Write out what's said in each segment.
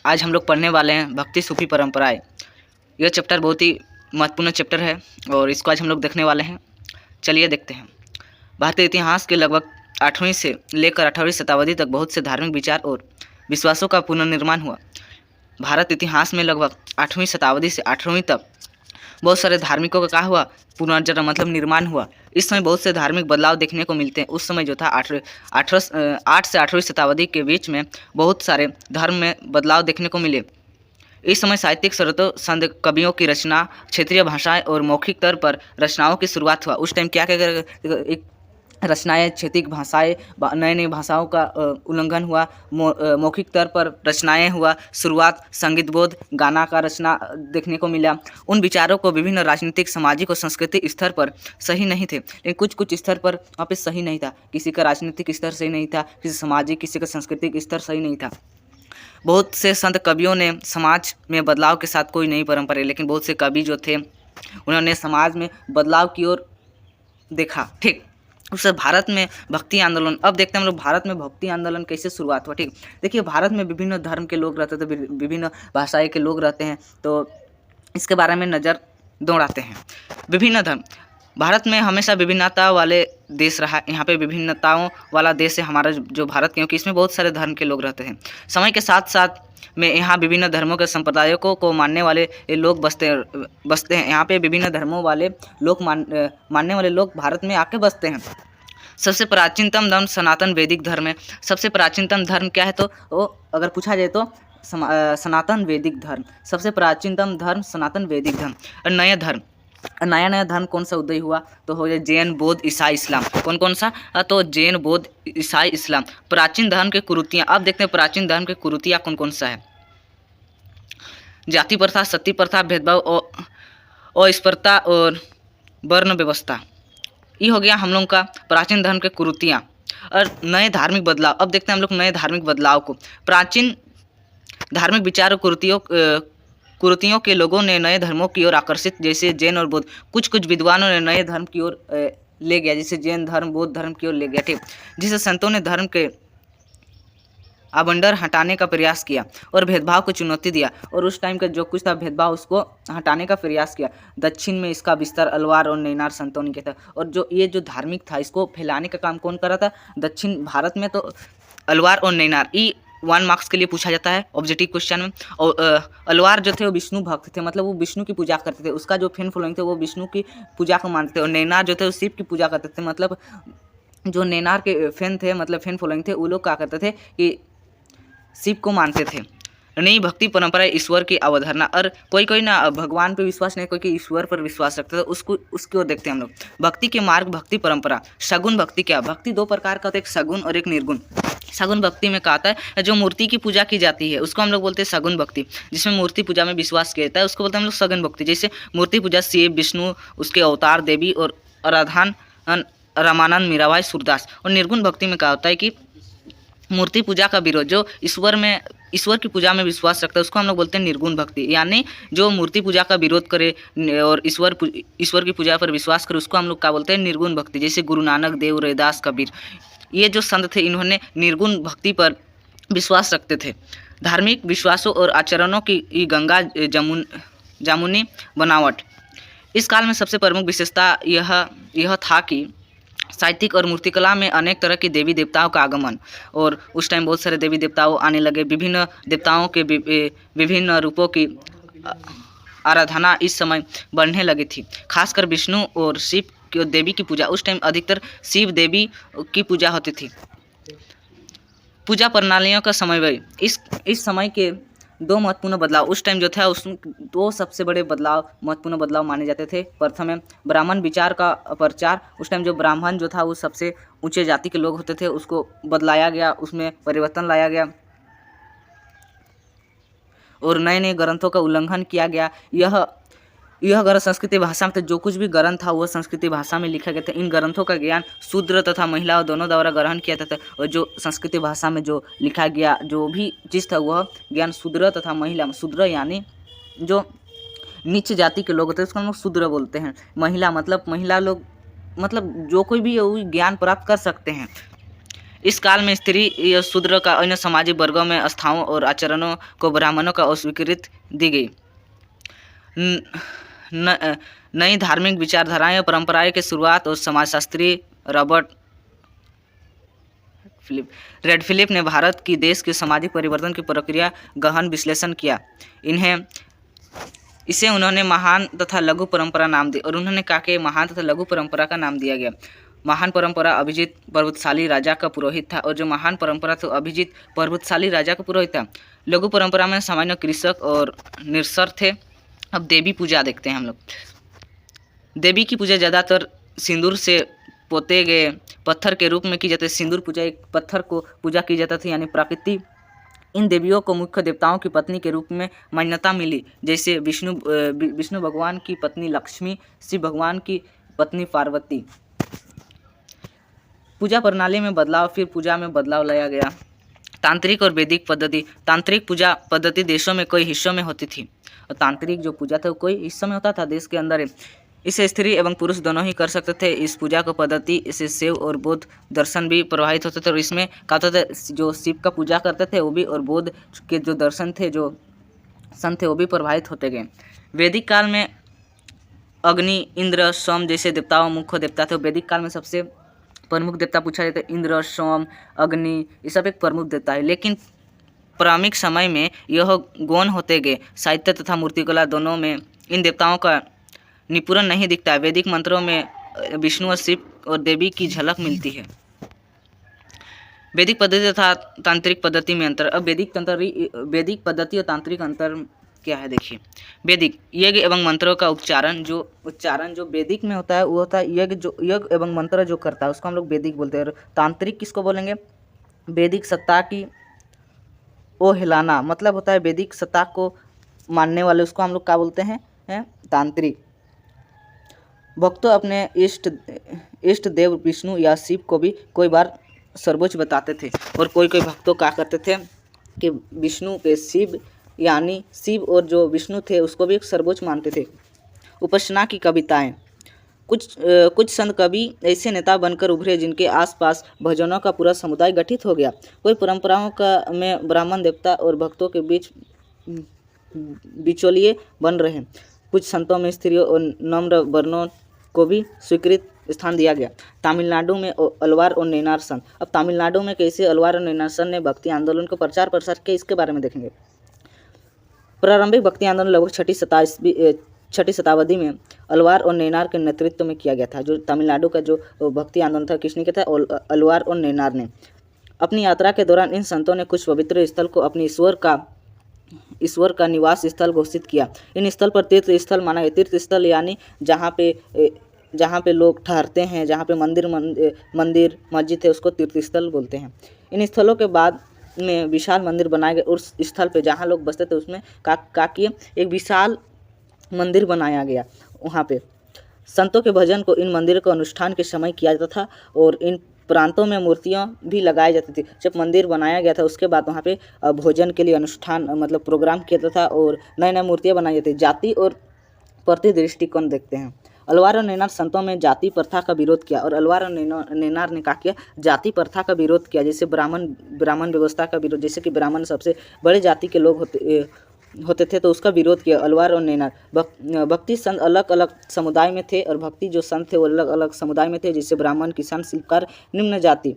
आज हम लोग पढ़ने वाले हैं भक्ति सूफी परंपराएं। यह चैप्टर बहुत ही महत्वपूर्ण चैप्टर है और इसको आज हम लोग देखने वाले हैं। चलिए देखते हैं। भारतीय इतिहास के लगभग 8वीं से लेकर 18वीं शताब्दी तक बहुत से धार्मिक विचार और विश्वासों का पुनर्निर्माण हुआ। भारत इतिहास में लगभग 8वीं शताब्दी से 18वीं तक बहुत सारे धार्मिकों का क्या हुआ, पुनर्जन्म मतलब निर्माण हुआ। इस समय बहुत से धार्मिक बदलाव देखने को मिलते हैं। उस समय जो था 8 से 18वीं शताब्दी के बीच में बहुत सारे धर्म में बदलाव देखने को मिले। इस समय साहित्यिक स्रोतों, संत कवियों की रचना, क्षेत्रीय भाषाएं और मौखिक तौर पर रचनाओं की शुरुआत हुआ। उस टाइम क्या क्या एक रचनाएं, क्षेत्रीय भाषाएं, नई नई भाषाओं का उल्लंघन हुआ, मौखिक तौर पर रचनाएं हुआ, शुरुआत संगीत बोध, गाना का रचना देखने को मिला। उन विचारों को विभिन्न राजनीतिक, सामाजिक और सांस्कृतिक स्तर पर सही नहीं थे, लेकिन कुछ स्तर पर वहाँ पे सही नहीं था। किसी का राजनीतिक स्तर सही नहीं था, किसी सामाजिक, किसी का सांस्कृतिक स्तर सही नहीं था। बहुत से संत कवियों ने समाज में बदलाव के साथ कोई नई परंपरा, लेकिन बहुत से कवि जो थे उन्होंने समाज में बदलाव की ओर देखा। ठीक, उससे भारत में भक्ति आंदोलन। अब देखते हैं हम लोग भारत में भक्ति आंदोलन कैसे शुरुआत हुआ। ठीक, देखिए भारत में विभिन्न धर्म के लोग रहते थे, विभिन्न भाषाएं के लोग रहते हैं, तो इसके बारे में नज़र दौड़ाते हैं। विभिन्न धर्म, भारत में हमेशा विभिन्नता वाले देश रहा। यहाँ पे विभिन्नताओं वाला देश है हमारा जो भारत, क्योंकि इसमें बहुत सारे धर्म के लोग रहते हैं। समय के साथ साथ में यहाँ विभिन्न धर्मों के संप्रदायों को मानने वाले लोग बसते हैं। यहाँ पे विभिन्न धर्मों वाले लोग मानने वाले लोग भारत में आके बसते हैं। सबसे प्राचीनतम धर्म सनातन वैदिक धर्म है। सबसे प्राचीनतम धर्म क्या है, तो वो अगर पूछा जाए तो सनातन वैदिक धर्म। सबसे प्राचीनतम धर्म सनातन वैदिक धर्म। और नया धर्म कौन सा उदय हुआ, तो हो जाए जैन, बौद्ध, ईसाई, इस्लाम। कौन सा, तो जैन, बौद्ध, ईसाई, इस्लाम। प्राचीन धर्म के कुरीतियाँ। अब देखते हैं प्राचीन धर्म के कुरीतियाँ कौन सा है। जाति प्रथा, सती प्रथा, भेदभाव, अस्पृश्यता और वर्ण व्यवस्था। ये हो गया हम लोग का प्राचीन धर्म के कुरीतियाँ। और नए धार्मिक बदलाव। अब देखते हैं हम लोग नए धार्मिक बदलाव को। प्राचीन धार्मिक विचार और कुरीतियों के लोगों ने नए धर्मों की ओर आकर्षित, जैसे जैन और बौद्ध। कुछ विद्वानों ने नए धर्म की ओर ले गया, जैसे जैन धर्म, बौद्ध धर्म की ओर ले गया। ठीक, जिसे संतों ने धर्म के आवंडर हटाने का प्रयास किया और भेदभाव को चुनौती दिया। और उस टाइम का जो कुछ था भेदभाव, उसको हटाने का प्रयास किया। दक्षिण में इसका विस्तार अलवार और नैनार संतों ने किया था। और जो ये जो धार्मिक था, इसको फैलाने का काम कौन कर रहा था, दक्षिण भारत में तो अलवार और नैनार। ये 1 मार्क्स के लिए पूछा जाता है ऑब्जेक्टिव क्वेश्चन में। और अलवार जो थे वो विष्णु भक्त थे, मतलब वो विष्णु की पूजा करते थे। उसका जो फैन फॉलोइंग थे वो विष्णु की पूजा को मानते थे। और नैनार जो थे वो शिव की पूजा करते थे, मतलब जो नैनार के फैन थे, मतलब फैन फॉलोइंग थे, वो लोग क्या करते थे कि शिव को मानते थे। नई भक्ति परंपरा, ईश्वर की अवधारणा। और कोई ना भगवान पे विश्वास नहीं, कोई ईश्वर पर विश्वास रखते थे, उसकी ओर देखते हैं हम लोग। भक्ति के मार्ग, भक्ति परंपरा। सगुण भक्ति क्या, भक्ति 2 प्रकार का होता है, एक सगुण और एक निर्गुण। सगुण भक्ति में क्या आता है, जो मूर्ति की पूजा की जाती है उसको हम लोग बोलते हैं सगुण भक्ति। जिसमें मूर्ति पूजा में विश्वास किया जाता है उसको बोलते हैं हम लोग सगुण भक्ति। जैसे मूर्ति पूजा शिव, विष्णु, उसके अवतार, देवी और आराधन रामानंद, मीराबाई, सूरदास। और निर्गुण भक्ति में क्या होता है कि मूर्ति पूजा का विरोध, जो ईश्वर की पूजा में विश्वास रखता है उसको हम लोग बोलते हैं निर्गुण भक्ति। यानी जो मूर्ति पूजा का विरोध करे और ईश्वर की पूजा पर विश्वास करे उसको हम लोग क्या बोलते हैं, निर्गुण भक्ति। जैसे गुरु नानक देव, रविदास, कबीर, ये जो संत थे इन्होंने निर्गुण भक्ति पर विश्वास रखते थे। धार्मिक विश्वासों और आचरणों की गंगा जामुनी बनावट। इस काल में सबसे प्रमुख विशेषता यह था कि साहित्यिक और मूर्तिकला में अनेक तरह के देवी देवताओं का आगमन। और उस टाइम बहुत सारे देवी देवताओं आने लगे। विभिन्न देवताओं के विभिन्न रूपों की आराधना इस समय बढ़ने लगी थी। खासकर विष्णु और शिव की देवी की पूजा। उस टाइम अधिकतर शिव देवी की पूजा होती थी। पूजा प्रणालियों का समन्वय। इस समय के 2 महत्वपूर्ण बदलाव उस टाइम जो था, उसमें 2 सबसे बड़े महत्वपूर्ण बदलाव माने जाते थे। प्रथम है ब्राह्मण विचार का प्रचार। उस टाइम जो ब्राह्मण जो था वो सबसे ऊंचे जाति के लोग होते थे, उसको बदलाया गया, उसमें परिवर्तन लाया गया और नए नए ग्रंथों का उल्लंघन किया गया। यह ग्रंथ संस्कृत भाषा में थे। जो कुछ भी ग्रंथ था वह संस्कृत भाषा में लिखा गया था। इन ग्रंथों का ज्ञान शूद्र तथा महिलाओं दोनों द्वारा ग्रहण किया जाता था। और जो संस्कृत भाषा में जो लिखा गया जो भी चीज़ था वह ज्ञान शूद्र तथा महिला, शूद्र यानी जो नीच जाति के लोग होते हैं उसको हम लोग शूद्र बोलते हैं। महिला मतलब महिला लोग, मतलब जो कोई भी ज्ञान प्राप्त कर सकते हैं। इस काल में स्त्री या शूद्र का अन्य सामाजिक वर्गों में आस्थाओं और आचरणों को ब्राह्मणों का अस्वीकृत दी गई। नई धार्मिक विचारधाराएं और परंपराएं की शुरुआत और समाजशास्त्री रॉबर्ट रेडफिलिप ने भारत की देश के सामाजिक परिवर्तन की प्रक्रिया गहन विश्लेषण किया। इसे उन्होंने महान तथा लघु परंपरा नाम दिया और उन्होंने कहा कि महान तथा लघु परंपरा का नाम दिया गया। महान परंपरा अभिजीत पर्वतशाली राजा का पुरोहित था और जो महान परंपरा तो अभिजीत पर्वतशाली राजा का पुरोहित था। लघु परंपरा में सामान्य कृषक और निरक्षर थे। अब देवी पूजा देखते हैं हम लोग। देवी की पूजा ज़्यादातर सिंदूर से पोते गए पत्थर के रूप में की जाती है। सिंदूर पूजा एक पत्थर को पूजा की जाती थी, यानी प्रकृति। इन देवियों को मुख्य देवताओं की पत्नी के रूप में मान्यता मिली, जैसे विष्णु भगवान की पत्नी लक्ष्मी, शिव भगवान की पत्नी पार्वती। पूजा प्रणाली में बदलाव, फिर पूजा में बदलाव लाया गया। तांत्रिक और वैदिक पद्धति। तांत्रिक पूजा पद्धति देशों में कई हिस्सों में होती थी और तांत्रिक जो पूजा था वो कई हिस्सों में होता था देश के अंदर। इसे स्त्री एवं पुरुष दोनों ही कर सकते थे। इस पूजा को पद्धति से शैव और बौद्ध दर्शन भी प्रभावित होते थे और इसमें क्या होता था, जो शिव का पूजा करते थे वो भी और बौद्ध के जो दर्शन थे, जो संत थे, वो भी प्रभावित होते गए। वैदिक काल में अग्नि, इंद्र, सोम जैसे देवताओं मुख्य देवता थे। वैदिक काल में सबसे प्रमुख देवता पूछा जाता है इंद्र, सोम, अग्नि, ये सब एक प्रमुख देवता है। लेकिन प्रारंभिक समय में यह गौण होते गए। साहित्य तथा मूर्तिकला दोनों में इन देवताओं का निपुण नहीं दिखता है। वैदिक मंत्रों में विष्णु और शिव और देवी की झलक मिलती है। वैदिक पद्धति तथा तांत्रिक पद्धति में अंतर। अब वैदिक पद्धति और तांत्रिक अंतर क्या है देखिए। वैदिक यज्ञ एवं मंत्रों का उच्चारण जो वैदिक में होता है वो होता है यज्ञ एवं मंत्र जो करता है उसको हम लोग वैदिक बोलते हैं। और तांत्रिक किसको बोलेंगे? वैदिक सत्ता की ओ हिलाना, मतलब होता है वैदिक सत्ता को मानने वाले, उसको हम लोग क्या बोलते हैं? तांत्रिक। भक्तों अपने इष्ट देव विष्णु या शिव को भी कोई बार सर्वोच्च बताते थे और कोई भक्तों क्या करते थे कि विष्णु के शिव, यानी शिव और जो विष्णु थे उसको भी एक सर्वोच्च मानते थे। उपासना की कविताएं। कुछ संत कवि ऐसे नेता बनकर उभरे जिनके आसपास भजनों का पूरा समुदाय गठित हो गया। कोई परंपराओं का में ब्राह्मण देवता और भक्तों के बीच बिचौलिए बन रहे। कुछ संतों में स्त्रियों और नम्र वर्णों को भी स्वीकृत स्थान दिया गया। तमिलनाडु में अलवार और नैनार संत। अब तमिलनाडु में कैसे अलवार और नैनार संत ने भक्ति आंदोलन को प्रचार किया, इसके बारे में देखेंगे। प्रारंभिक भक्ति आंदोलन लगभग छठी शताब्दी में अलवार और नैनार के नेतृत्व में किया गया था। जो तमिलनाडु का जो भक्ति आंदोलन था किसने किया था? अलवार और नैनार ने। अपनी यात्रा के दौरान इन संतों ने कुछ पवित्र स्थल को अपने ईश्वर का निवास स्थल घोषित किया। इन स्थल पर तीर्थ स्थल माना गया। तीर्थ स्थल यानी जहाँ पे लोग ठहरते हैं, जहाँ पे मंदिर मस्जिद है, उसको तीर्थ स्थल बोलते हैं। इन स्थलों के बाद में विशाल मंदिर बनाए गए। उस स्थल पे जहाँ लोग बसते थे उसमें का किए एक विशाल मंदिर बनाया गया। वहाँ पे संतों के भजन को इन मंदिरों के अनुष्ठान के समय किया जाता था और इन प्रांतों में मूर्तियाँ भी लगाई जाती थी। जब मंदिर बनाया गया था उसके बाद वहाँ पे भोजन के लिए अनुष्ठान मतलब प्रोग्राम किया जाता था और नई नई मूर्तियाँ बनाई जाती। जाति और प्रति दृष्टिकोण देखते हैं। अलवार और नैनार संतों में जाति प्रथा का विरोध किया और अलवार और नैनार ने क्या किया? जाति प्रथा का विरोध किया। जैसे ब्राह्मण व्यवस्था का विरोध, जैसे कि ब्राह्मण सबसे बड़े जाति के लोग होते थे तो उसका विरोध किया अलवार और नैनार। भक्ति संत अलग अलग समुदाय में थे और भक्ति जो संत थे वो अलग अलग समुदाय में थे, जैसे ब्राह्मण, किसान, शिल्पकार, निम्न जाति।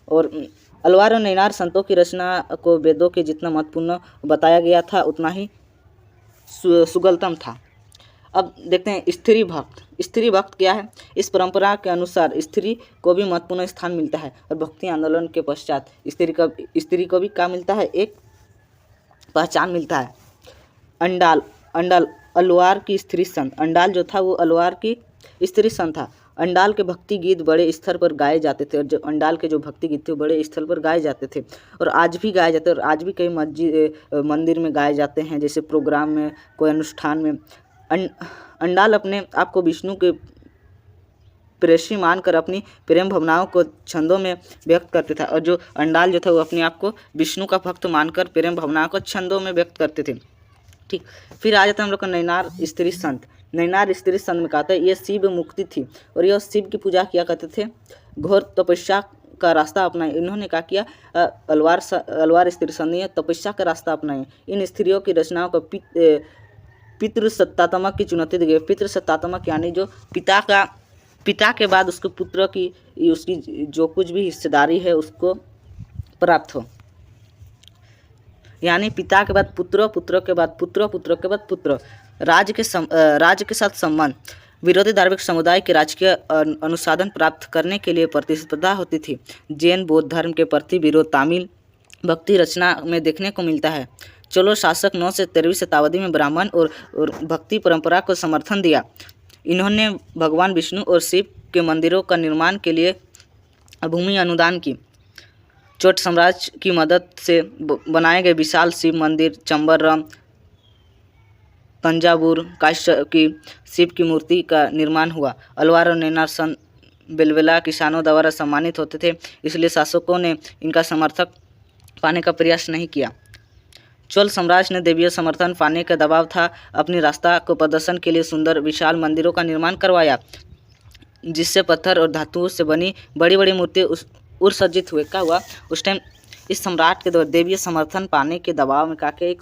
और अलवार और नैनार संतों की रचना को वेदों के जितना महत्वपूर्ण बताया गया था उतना ही सुगलतम था। अब देखते हैं स्त्री भक्त। स्त्री भक्त क्या है? इस परंपरा के अनुसार स्त्री को भी महत्वपूर्ण स्थान मिलता है और भक्ति आंदोलन के पश्चात स्त्री को भी क्या मिलता है? एक पहचान मिलता है। अंडाल अलवार की स्त्री संत। अंडाल जो था वो अलवार की स्त्री संत था। अंडाल के भक्ति गीत बड़े स्तर पर गाए जाते थे और जो अंडाल के जो भक्ति गीत थे बड़े स्तर पर गाए जाते थे और आज भी गाए जाते हैं और आज भी कई मंदिर में गाए जाते हैं, जैसे प्रोग्राम में, कोई अनुष्ठान में। अंडाल अपने आप को विष्णु के प्रेयसी मानकर अपनी प्रेम भावनाओं को छंदों में व्यक्त करते थे और जो अंडाल जो था वो अपने आप को विष्णु का भक्त मानकर प्रेम भावनाओं को छंदों में व्यक्त करते थे। ठीक, फिर आ जाता है हम लोग का नैनार स्त्री संत। नैनार स्त्री संत में कहते हैं ये शिव मुक्ति थी और यह शिव की पूजा किया करते थे। घोर तपस्या का रास्ता अपनाए। इन्होंने क्या किया, अलवार स्त्री संधि तपस्या का रास्ता अपनाए। इन स्त्रियों की रचनाओं को पितृसत्तात्मक की चुनौती दी गई। पितृसत्तात्मक यानी जो पिता के बाद उसके पुत्र की उसकी जो कुछ भी हिस्सेदारी है उसको प्राप्त हो, यानी पिता के बाद पुत्र, पुत्र के बाद पुत्र, पुत्र के बाद पुत्र। राज्य के साथ संबंध, विरोधी धार्मिक समुदाय के राजकीय अनुसाधन प्राप्त करने के लिए प्रतिस्पर्धा होती थी। जैन बौद्ध धर्म के प्रति विरोध तामिल भक्ति रचना में देखने को मिलता है। चोल शासक 9 से 13वीं शताब्दी में ब्राह्मण और भक्ति परंपरा को समर्थन दिया। इन्होंने भगवान विष्णु और शिव के मंदिरों का निर्माण के लिए भूमि अनुदान की। चोट साम्राज्य की मदद से बनाए गए विशाल शिव मंदिर चंबरम, तंजावुर, काशी की शिव की मूर्ति का निर्माण हुआ। अलवार और नैनार संत बेलवेला किसानों द्वारा सम्मानित होते थे, इसलिए शासकों ने इनका समर्थक पाने का प्रयास नहीं किया। चोल साम्राज्य ने देवीय समर्थन पाने का दबाव था, अपनी रास्ता को प्रदर्शन के लिए सुंदर विशाल मंदिरों का निर्माण करवाया, जिससे पत्थर और धातुओं से बनी बड़ी बड़ी मूर्ति उर्सर्जित हुए। क्या हुआ उस टाइम, इस सम्राट के द्वारा देवीय समर्थन पाने के दबाव में काके एक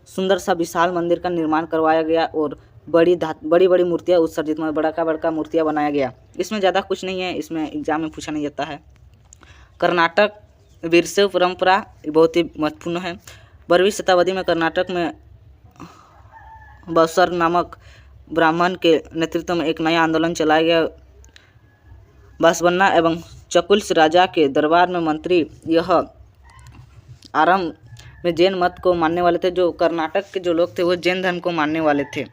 सुंदर सा विशाल मंदिर का निर्माण करवाया गया और बड़ी बड़ी मूर्तियाँ उत्सर्जित, में बड़ा मूर्तियाँ बनाया गया। इसमें ज़्यादा कुछ नहीं है, इसमें एग्जाम में पूछा नहीं जाता है। कर्नाटक वीरशैव परंपरा बहुत ही महत्वपूर्ण है। 12वीं शताब्दी में कर्नाटक में बसर नामक ब्राह्मण के नेतृत्व में एक नया आंदोलन चलाया गया। बासवन्ना एवं चकुल्स राजा के दरबार में मंत्री यह आरंभ में जैन मत को मानने वाले थे। जो कर्नाटक के जो लोग थे वो जैन धर्म को मानने वाले थे।